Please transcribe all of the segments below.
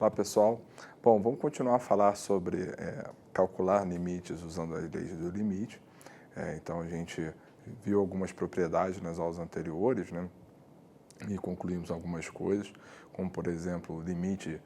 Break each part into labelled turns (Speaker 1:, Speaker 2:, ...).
Speaker 1: Olá, pessoal. Bom, vamos continuar a falar sobre calcular limites usando as leis do limite. Então, a gente viu algumas propriedades nas aulas anteriores, né? E concluímos algumas coisas, como, por exemplo, o limite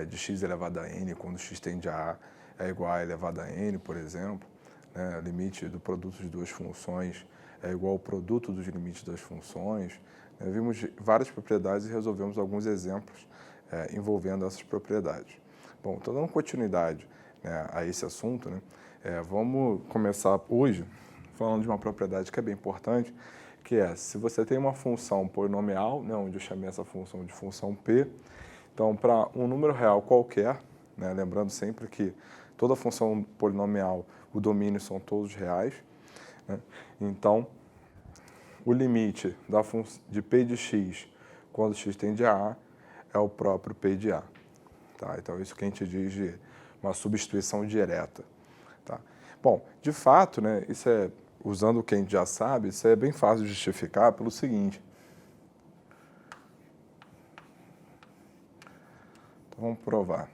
Speaker 1: de x elevado a n, quando x tende a é igual a elevado a n, por exemplo. Né? O limite do produto de duas funções é igual ao produto dos limites das funções. Vimos várias propriedades e resolvemos alguns exemplos envolvendo essas propriedades. Bom, então, dando continuidade, né, a esse assunto, né, vamos começar hoje falando de uma propriedade que é bem importante, que é, se você tem uma função polinomial, né, onde eu chamei essa função de função P, então, para um número real qualquer, né, lembrando sempre que toda função polinomial, o domínio são todos reais, né, então, o limite de P de x quando x tende a A é o próprio P de A. Tá? Então, isso que a gente diz de uma substituição direta. Tá? Bom, de fato, né, isso usando o que a gente já sabe, isso é bem fácil de justificar pelo seguinte. Então, vamos provar.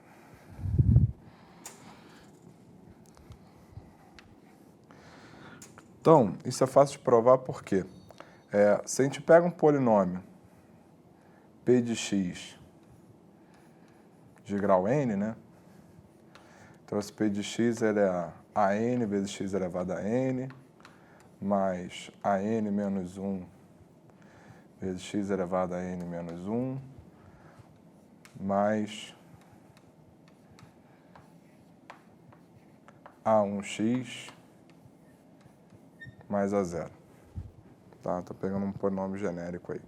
Speaker 1: Então, isso é fácil de provar porque se a gente pega um polinômio P de x de grau n, né? Então, esse P de x ele é a n vezes x elevado a n, mais a n menos 1 vezes x elevado a n menos 1, mais a1x mais a0. Tá? Tô pegando um polinômio genérico aí.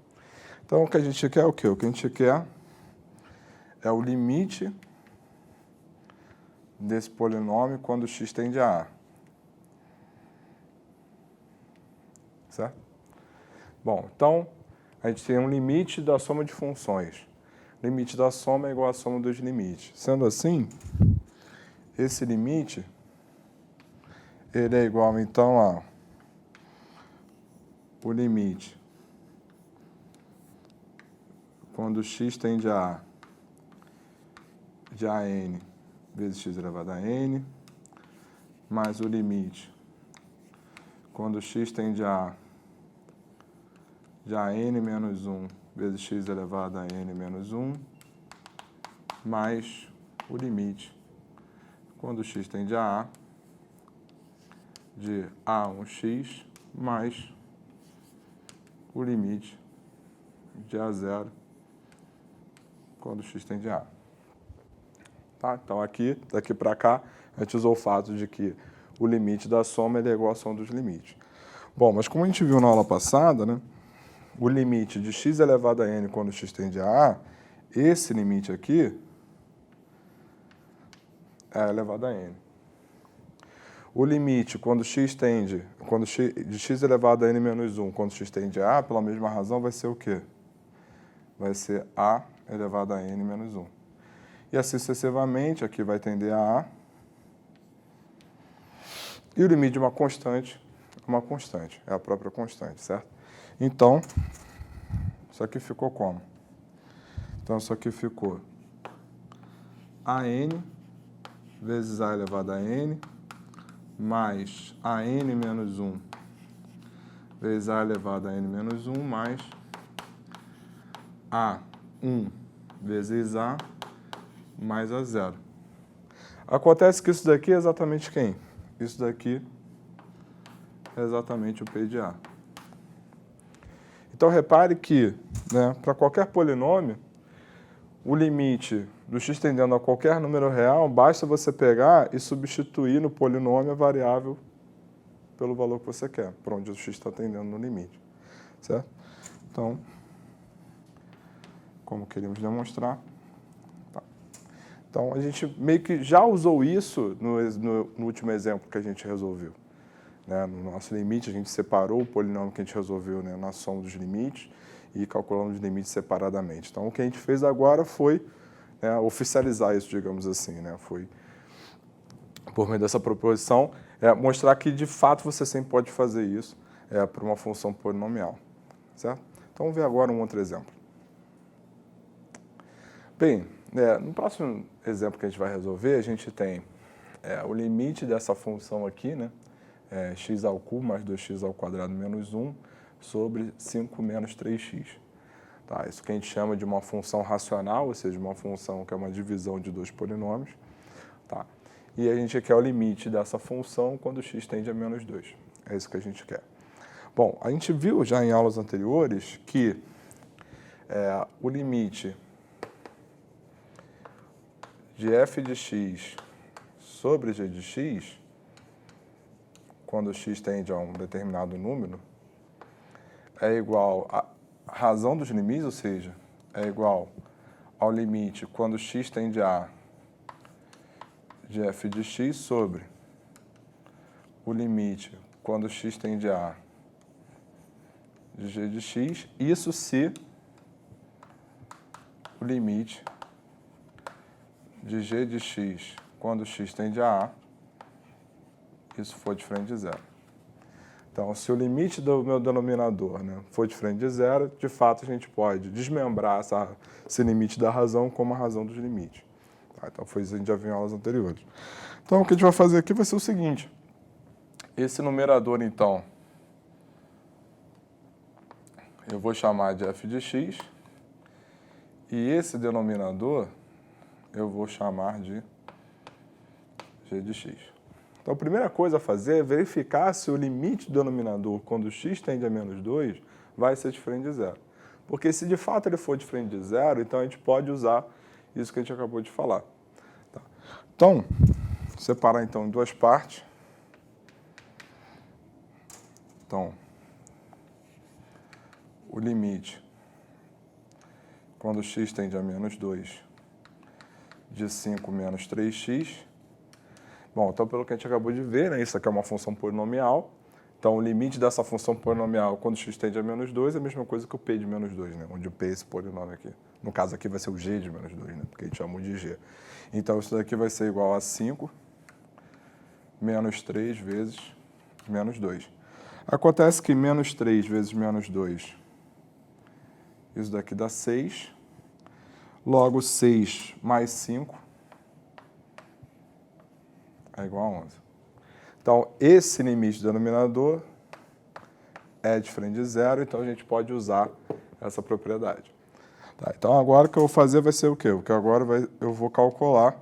Speaker 1: Então, o que a gente quer é o quê? O que a gente quer é o limite desse polinômio quando x tende a A. Certo? Bom, então, a gente tem um limite da soma de funções. O limite da soma é igual à soma dos limites. Sendo assim, esse limite ele é igual, então, a o limite quando x tende a A de AN vezes x elevado a n, mais o limite quando x tende a de AN menos 1 vezes x elevado a n menos 1, mais o limite quando x tende a de A1x mais o limite de A0 quando x tende a A. Tá? Então, daqui para cá, a gente usou o fato de que o limite da soma ele é igual à soma dos limites. Bom, mas como a gente viu na aula passada, né, o limite de x elevado a n quando x tende a A, esse limite aqui é elevado a n. O limite quando de x elevado a n menos 1, quando x tende a A, pela mesma razão, vai ser o quê? Vai ser A elevado a n menos 1. E assim sucessivamente, aqui vai tender a A. E o limite de uma constante é a própria constante, certo? Então, isso aqui ficou como? Então, isso aqui ficou AN vezes A elevado a n, mais AN menos 1 vezes A elevado a n menos 1, mais A1 vezes A mais A0. Acontece que isso daqui é exatamente quem? Isso daqui é exatamente o P de A. Então, repare que, né, para qualquer polinômio, o limite do x tendendo a qualquer número real, basta você pegar e substituir no polinômio a variável pelo valor que você quer, por onde o x está tendendo no limite. Certo? Então, como queríamos demonstrar. Tá. Então, a gente meio que já usou isso no último exemplo que a gente resolveu. Né? No nosso limite, a gente separou o polinômio que a gente resolveu, né, na soma dos limites e calculamos os limites separadamente. Então, o que a gente fez agora foi oficializar isso, digamos assim. Né? Foi, por meio dessa proposição, mostrar que, de fato, você sempre pode fazer isso para uma função polinomial. Certo? Então, vamos ver agora um outro exemplo. Bem, No próximo exemplo que a gente vai resolver, a gente tem o limite dessa função aqui, né? X ao cubo mais 2x ao quadrado menos 1 sobre 5 menos 3x. Tá? Isso que a gente chama de uma função racional, ou seja, uma função que é uma divisão de dois polinômios. Tá? E a gente quer o limite dessa função quando x tende a menos 2. É isso que a gente quer. Bom, a gente viu já em aulas anteriores que o limite de f de x sobre g de x, quando x tende a um determinado número, é igual a razão dos limites, ou seja, é igual ao limite quando x tende a de f de x sobre o limite quando x tende a de g de x, isso se o limite de g de x quando x tende a A, isso for diferente de zero. Então, se o limite do meu denominador, né, for diferente de zero, de fato a gente pode desmembrar esse limite da razão como a razão dos limites. Tá? Então, foi isso que a gente já viu em aulas anteriores. Então, o que a gente vai fazer aqui vai ser o seguinte. Esse numerador, então, eu vou chamar de f de x, e esse denominador eu vou chamar de g de x. Então, a primeira coisa a fazer é verificar se o limite do denominador, quando x tende a menos 2, vai ser diferente de zero. Porque se de fato ele for diferente de zero, então a gente pode usar isso que a gente acabou de falar. Tá? Então, separar então em duas partes. Então, o limite, quando x tende a menos 2, de 5 menos 3x. Bom, então pelo que a gente acabou de ver, né, isso aqui é uma função polinomial. Então o limite dessa função polinomial quando x tende a menos 2 é a mesma coisa que o p de menos 2, né, onde o p é esse polinômio aqui. No caso aqui vai ser o g de menos 2, né, porque a gente chamou de g. Então isso daqui vai ser igual a 5 menos 3 vezes menos 2. Acontece que menos 3 vezes menos 2, isso daqui dá 6. Logo 6 mais 5 é igual a 11. Então, esse limite do denominador é diferente de zero, então a gente pode usar essa propriedade. Tá, então, agora o que eu vou fazer vai ser o quê? Porque agora eu vou calcular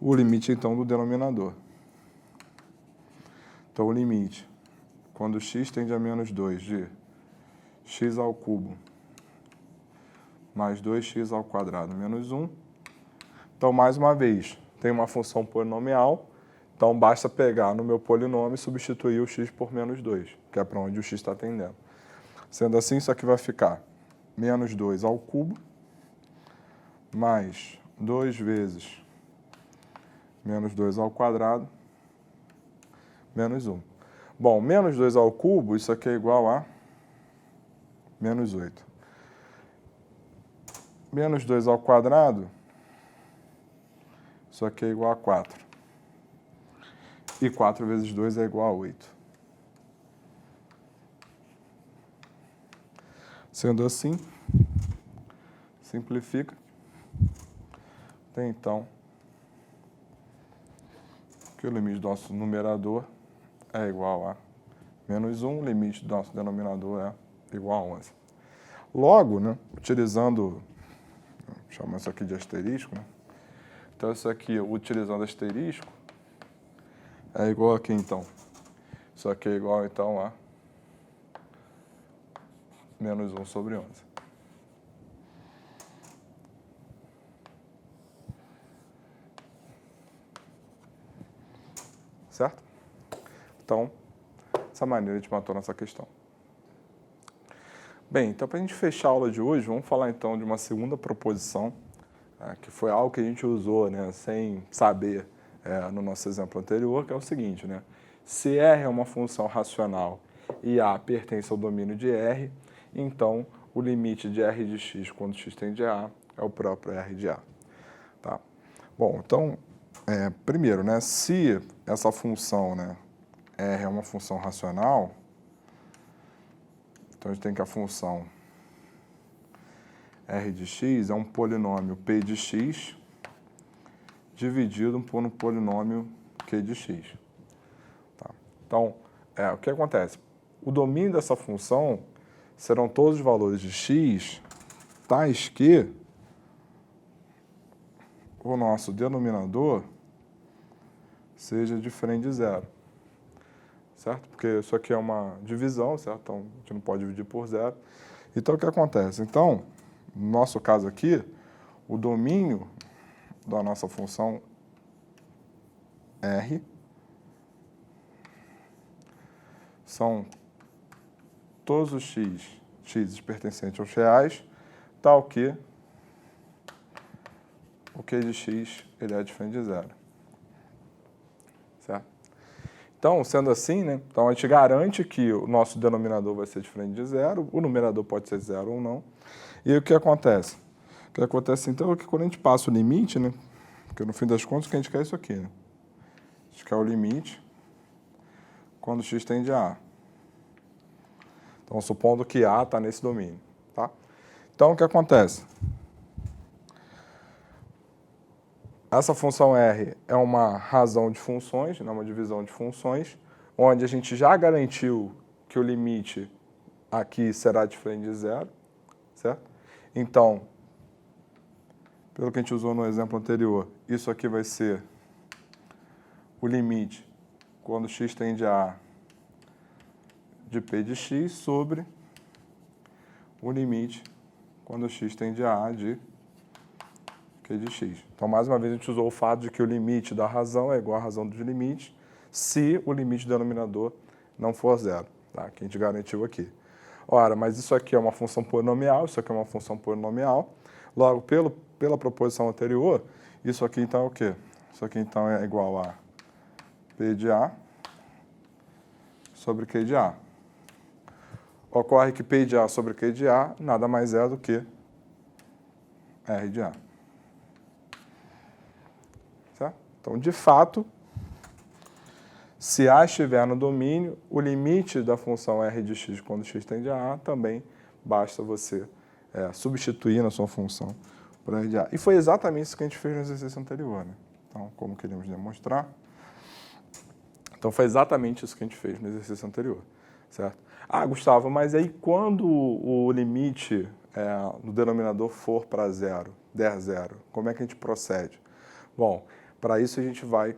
Speaker 1: o limite, então, do denominador. Então, o limite, quando x tende a menos 2 de x ao cubo mais 2x ao quadrado menos 1. Então, mais uma vez, tem uma função polinomial, então basta pegar no meu polinômio e substituir o x por menos 2, que é para onde o x está tendendo. Sendo assim, isso aqui vai ficar menos 2 ao cubo, mais 2 vezes menos 2 ao quadrado, menos 1. Bom, menos 2 ao cubo, isso aqui é igual a menos 8. Menos 2 ao quadrado, isso aqui é igual a 4. E 4 vezes 2 é igual a 8. Sendo assim, simplifica. Tem, então, que o limite do nosso numerador é igual a menos 1, o limite do nosso denominador é igual a 11. Logo, né, utilizando, chama isso aqui de asterisco, né? Então, isso aqui, utilizando asterisco, é igual aqui, então. Isso aqui é igual, então, a menos 1 sobre 11. Certo? Então, dessa maneira a gente matou nossa questão. Bem, então para a gente fechar a aula de hoje, vamos falar então de uma segunda proposição, que foi algo que a gente usou, né, sem saber no nosso exemplo anterior, que é o seguinte, né? Se R é uma função racional e A pertence ao domínio de R, então o limite de R de x quando x tende a A é o próprio R de A. Tá? Bom, então, primeiro, né, se essa função, né, R é uma função racional, então a gente tem que a função R de x é um polinômio P de x dividido por um polinômio Q de x. Tá? Então, o que acontece? O domínio dessa função serão todos os valores de x tais que o nosso denominador seja diferente de zero. Certo? Porque isso aqui é uma divisão, certo? Então, a gente não pode dividir por zero. Então, o que acontece? Então, no nosso caso aqui, o domínio da nossa função R são todos os x pertencentes aos reais, tal que o Q de x ele é diferente de zero. Certo? Então, sendo assim, né? Então a gente garante que o nosso denominador vai ser diferente de zero, o numerador pode ser zero ou não. E o que acontece? O que acontece então é que quando a gente passa o limite, né? Porque no fim das contas o que a gente quer é isso aqui, né? A gente quer o limite quando x tende a A. Então, supondo que A está nesse domínio, tá? Então, o que acontece? Essa função R é uma razão de funções, né, uma divisão de funções, onde a gente já garantiu que o limite aqui será diferente de zero, certo? Então, pelo que a gente usou no exemplo anterior, isso aqui vai ser o limite quando x tende a A de P de x sobre o limite quando x tende a A de Q de x. Então, mais uma vez, a gente usou o fato de que o limite da razão é igual à razão dos limites se o limite do denominador não for zero, tá? Que a gente garantiu aqui. Ora, mas isso aqui é uma função polinomial, isso aqui é uma função polinomial. Logo, pela proposição anterior, isso aqui então é o quê? Isso aqui então é igual a P de A sobre Q de A. Ocorre que P de A sobre Q de A nada mais é do que R de A. Certo? Então, de fato, se A estiver no domínio, o limite da função R de x quando x tende a A também basta você substituir na sua função por R de A. E foi exatamente isso que a gente fez no exercício anterior, né? Então, como queríamos demonstrar. Então, foi exatamente isso que a gente fez no exercício anterior, certo? Ah, Gustavo, mas aí quando o limite no denominador for para zero, der zero, como é que a gente procede? Bom, para isso a gente vai,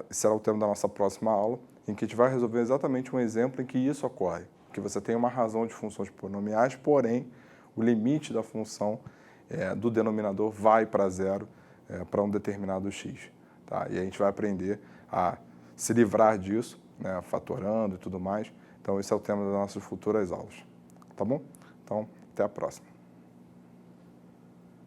Speaker 1: será o tema da nossa próxima aula, em que a gente vai resolver exatamente um exemplo em que isso ocorre, que você tem uma razão de funções polinomiais, porém o limite da função do denominador vai para zero para um determinado x. Tá? E a gente vai aprender a se livrar disso, né, fatorando e tudo mais. Então, esse é o tema das nossas futuras aulas. Tá bom? Então, até a próxima.